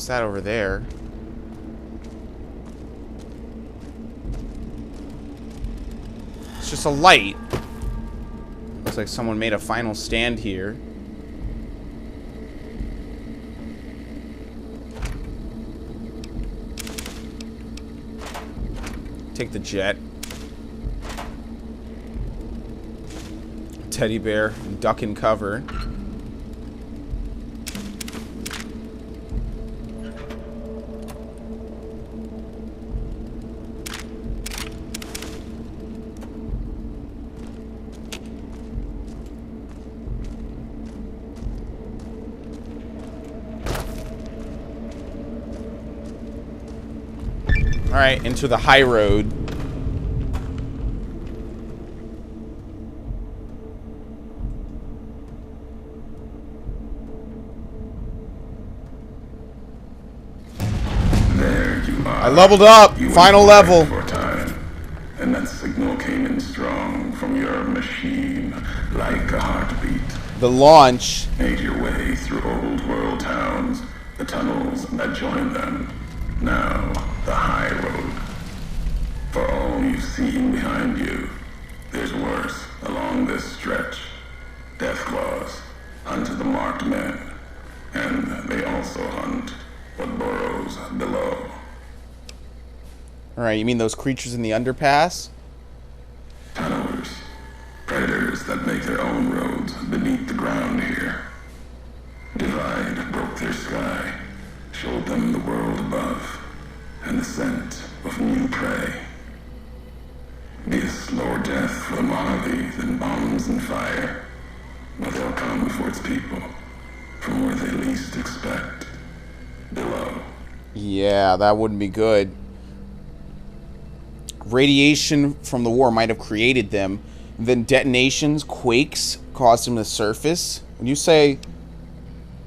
What's that over there? It's just a light. Looks like someone made a final stand here. Take the jet. Teddy bear, duck and cover. Alright, into the high road. There you are. I leveled up! Final level! For time, and that signal came in strong from your machine, like a heartbeat. The launch. Made your way through old world towns, the tunnels that join them. Now, the high road. For all you've seen behind you, there's worse along this stretch. Deathclaws hunt the marked men, and they also hunt what burrows below. Alright, you mean those creatures in the underpass? Tunnelers, predators that make their own roads beneath the ground here. Divide broke their sky, showed them the world above, and the scent of new prey. Be a slower death for the Mojave than bombs and fire, but they'll come for its people, from where they least expect, below. Yeah, that wouldn't be good. Radiation from the war might have created them. Then detonations, quakes, caused them to surface. When you say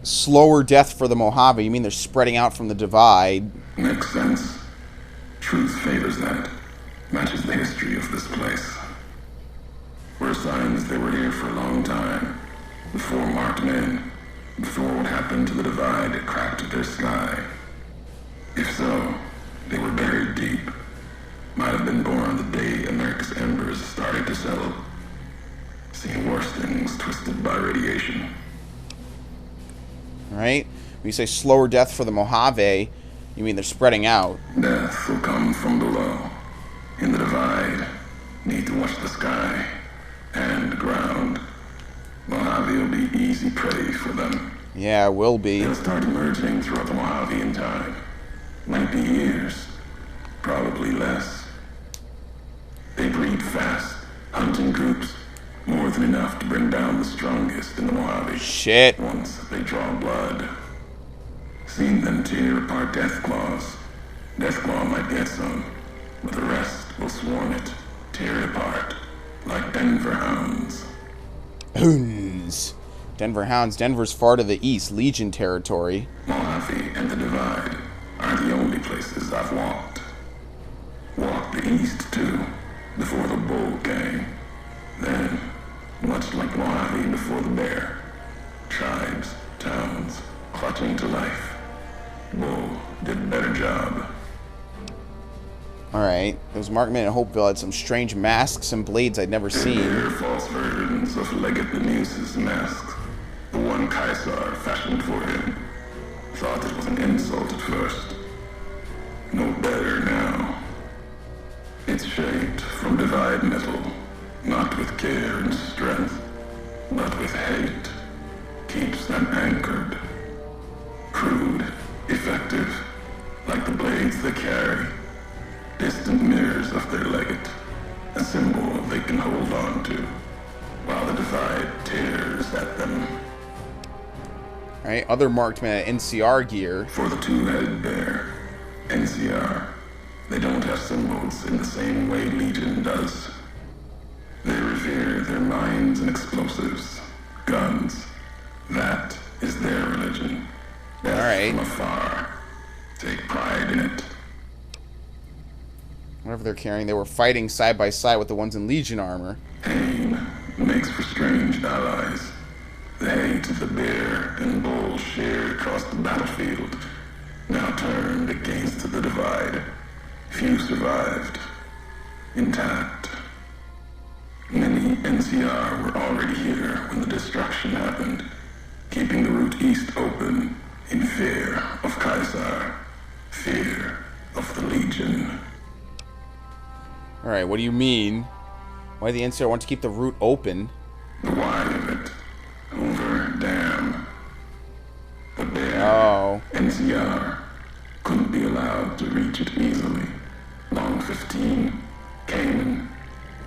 slower death for the Mojave, you mean they're spreading out from the divide. Makes sense. Truth favors that. Matches the history of this place. Were signs they were here for a long time. Before marked men. Before what happened to the divide cracked their sky. If so, they were buried deep. Might have been born the day America's embers started to settle. Seen worse things twisted by radiation. Right? When you say slower death for the Mojave, you mean they're spreading out. Death will come from below. In the divide, need to watch the sky and the ground. Mojave will be easy prey for them. Yeah, it will be. They'll start emerging throughout the Mojave in time. Might be years. Probably less. They breed fast, hunting groups, more than enough to bring down the strongest in the Mojave. Shit. Once they draw blood. Seen them tear apart Deathclaws. Deathclaw might get some, but the rest will swarm it, tear it apart, like Denver hounds. Hoons. Denver Hounds. Denver's far to the east, Legion territory. Mojave and the Divide are the only places I've walked. Walked the east too, before the bull came. Then, much like Mojave before the bear, tribes, towns, clutching to life. Bull did a better job. Alright. Those Markmen in Hopeville had some strange masks and blades I'd never seen. They're false versions of Legate Beneus's masks. The one Caesar fashioned for him. Thought it was an insult at first. No better now. It's shaped from divide metal, not with care and strength, but with hate. Keeps them anchored. Crude, effective, like the blades they carry. Distant mirrors of their legate, a symbol they can hold on to, while the divide tears at them. Alright, other Markmen at NCR gear. For the two-headed bear, NCR, they don't have symbols in the same way Legion does. They revere their mines and explosives, guns. That is their religion. Death Alright. from afar. Take pride in it. Whatever they're carrying, they were fighting side by side with the ones in Legion armor. Pain makes for strange allies. The hate of the bear and bull shared across the battlefield the divide. Few survived, intact. Many NCR were already here when the destruction happened, keeping the route east open in fear of Caesar, fear of the Legion. Alright, what do you mean? Why the NCR want to keep the route open? The why of it, over dam. But there, NCR couldn't be allowed to reach it easily. Long 15, Cayman,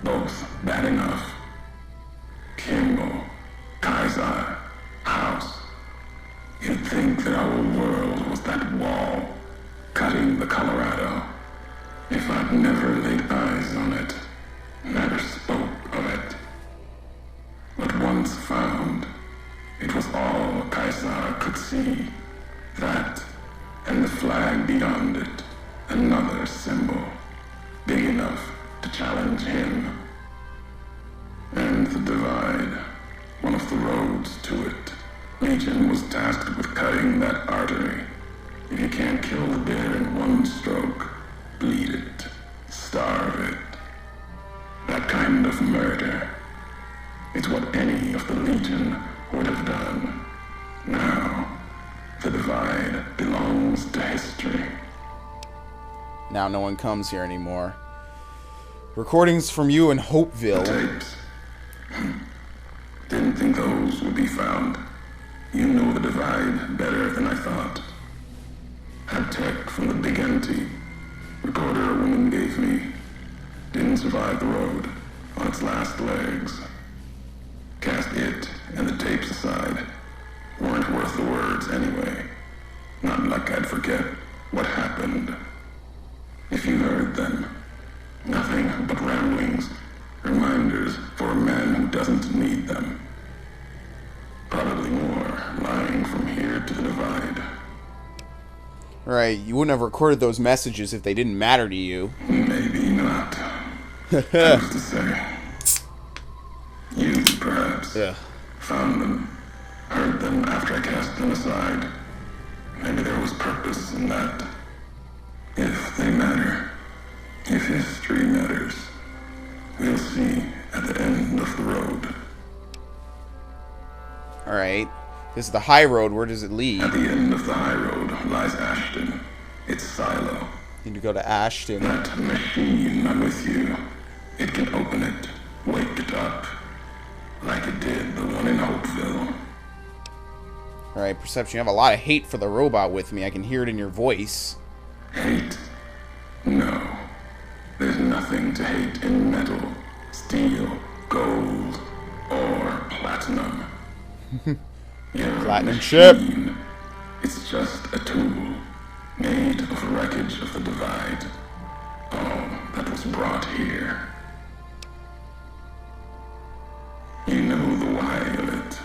both bad enough. Kimball, Kaiser, House. You'd think that our world was that wall, cutting the Colorado. If I'd never laid eyes on it, never spoke of it. But once found, it was all Caesar could see. That, and the flag beyond it, another symbol, big enough to challenge him. And the divide, one of the roads to it. Legion was tasked with cutting that artery. If you can't kill the bear in one stroke, bleed it, starve it. That kind of murder. It's what any of the Legion would have done. Now, the divide belongs to history. Now no one comes here anymore. Recordings from you in Hopeville. Tapes. Didn't think those would be found. You know the divide better than I thought. Had tech from the Big Empty. Recorder a woman gave me. Didn't survive the road on its last legs. Cast it and the tapes aside. Weren't worth the words anyway. Not like I'd forget what happened. If you heard them, nothing but ramblings, reminders for a man who doesn't need them. Probably more lying from here to the divide. Right, you wouldn't have recorded those messages if they didn't matter to you. Maybe not. Who's to say? You, perhaps, found them, heard them after I cast them aside. Maybe there was purpose in that. If they matter, if history matters, we'll see at the end of the road. Alright, this is the high road. Where does it lead? At the end of the high road lies Ashton. It's Silo. Need to go to Ashton. That machine, I'm with you. It can open it, wake it up, like it did the one in Hopeville. Alright, Perception, you have a lot of hate for the robot with me. I can hear it in your voice. Hate? No. There's nothing to hate in metal, steel, gold, or platinum. Platinum ship. It's just a tool, made of wreckage of the divide. All that was brought here. You know the why of it.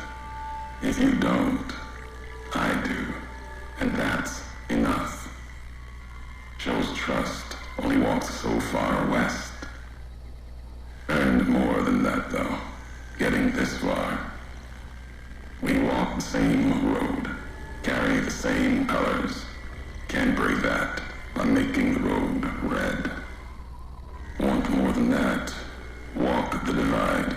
If you don't, I do. And that's enough. Shows trust only walks so far west. Earned more than that, though, getting this far. We walk the same road, carry the same colors. Can't break that by making the road red. Want more than that? Walk the divide.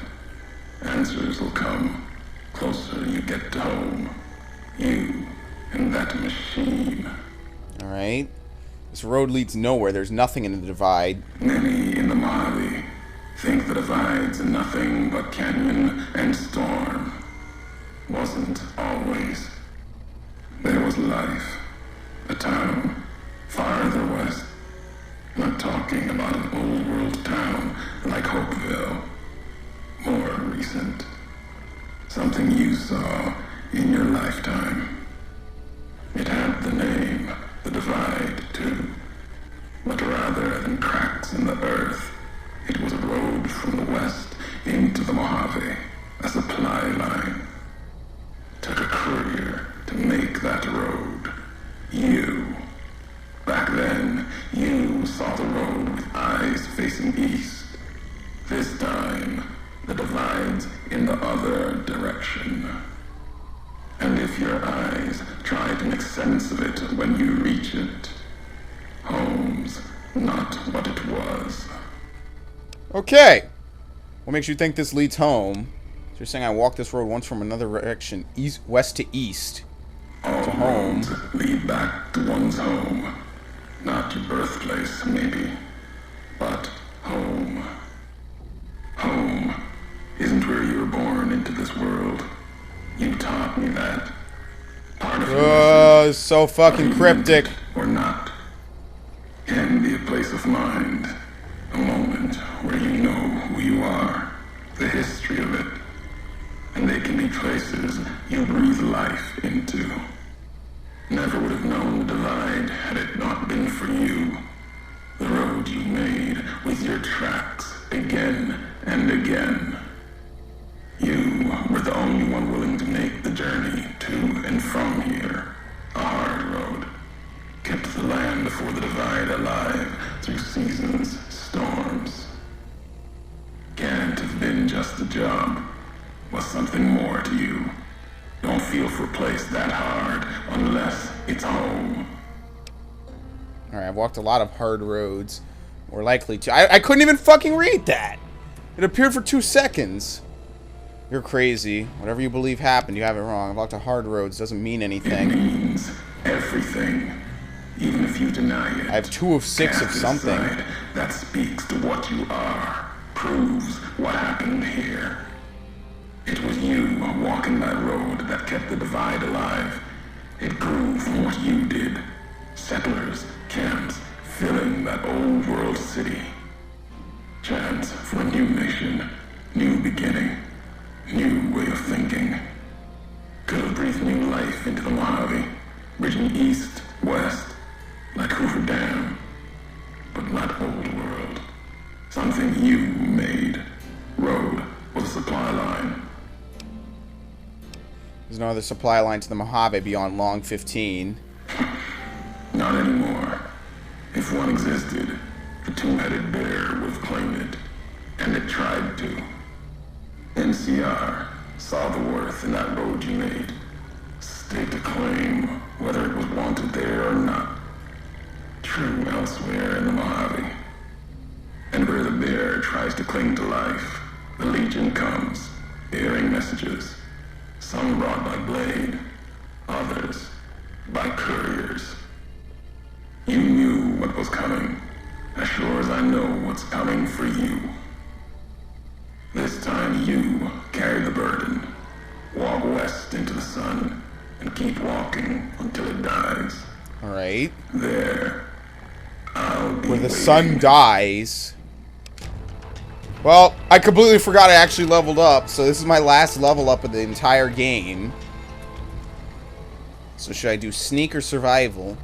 Answers will come closer you get to home. You and that machine. Alright. This road leads nowhere. There's nothing in the divide. Many in the Mojave think the divide's nothing but canyon and storm. Wasn't always. There was life. A town farther west. Not talking about an old world town like Hopeville. More recent. Something you saw in your lifetime. It had the name, the divide, too. But rather than cracks in the earth, it was a road from the west into the Mojave, a supply line. Took a courier to make that road. You. Back then, you saw the road with eyes facing east. This time, the divide's in the other direction. And if your eyes try to make sense of it when you reach it, home not what it was. Okay. What makes you think this leads home? So you're saying I walked this road once from another direction, west to east. All to home. roads lead back to one's home. Not your birthplace, maybe, but home. Home isn't where you were born into this world. You taught me that. Part of Oh, it's so fucking cryptic. Or not, can be a place of mind. A moment where you know who you are, the history of it. And they can be places you breathe life into. Never would have known the divide had it not been for you. The road you made with your tracks again and again. You were the only one willing to make the journey to and from here. A hard road. Kept the land before the divide alive through seasons, storms. Can't have been just a job. Was something more to you. Don't feel for a place that hard unless it's home. Alright, I've walked a lot of hard roads. More likely to. I couldn't even fucking read that. It appeared for 2 seconds. You're crazy. Whatever you believe happened, you have it wrong. I've walked a hard roads. Doesn't mean anything. It means everything. Even if you deny it. I have 2 of 6 of something. That speaks to what you are. Proves what happened here. It was you walking that road that kept the divide alive. It grew from what you did. Settlers, camps, filling that old world city. Chance for a new nation, new beginning, new way of thinking. Could have breathed new life into the Mojave, bridging east, west, like Hoover Dam. But not old world. Something you made. Road was a supply line. There's no other supply line to the Mojave beyond Long 15. Not anymore. If one existed, the two-headed bear would have claimed it. And it tried to. NCR saw the worth in that road you made. Staked a claim, whether it was wanted there or not. True elsewhere in the Mojave. And where the bear tries to cling to life, the Legion comes, bearing messages. Some brought by blade, others by couriers. You knew what was coming, as sure as I know what's coming for you. This time you carry the burden. Walk west into the sun, and keep walking until it dies. Alright. There, I'll be Where the waiting. sun dies. Well, I completely forgot I actually leveled up, so this is my last level up of the entire game. So should I do sneak or survival?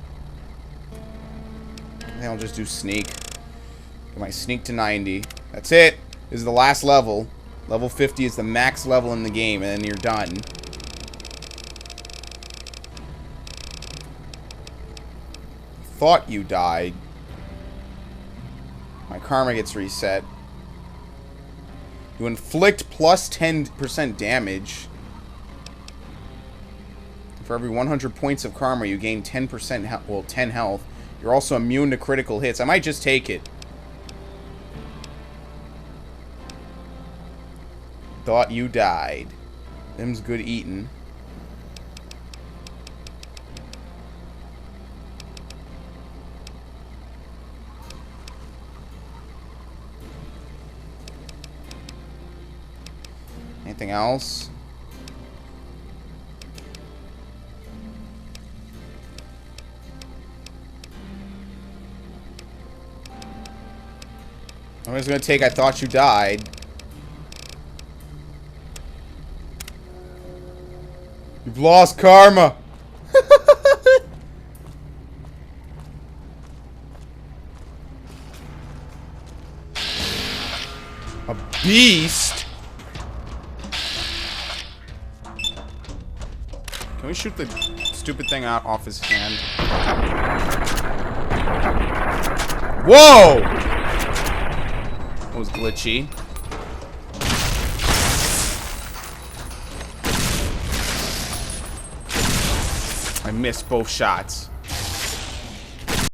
I think I'll just do sneak. Get my sneak to 90. That's it. This is the last level. Level 50 is the max level in the game, and then you're done. Thought you died. My karma gets reset. You inflict plus 10% damage. For every 100 points of karma, you gain 10% well, 10 health. You're also immune to critical hits. I might just take it. Thought you died. Them's good eating. Anything else? I'm just gonna take I thought you died. You've lost karma. A beast? Can we shoot the stupid thing out off his hand? Whoa! That was glitchy. I missed both shots.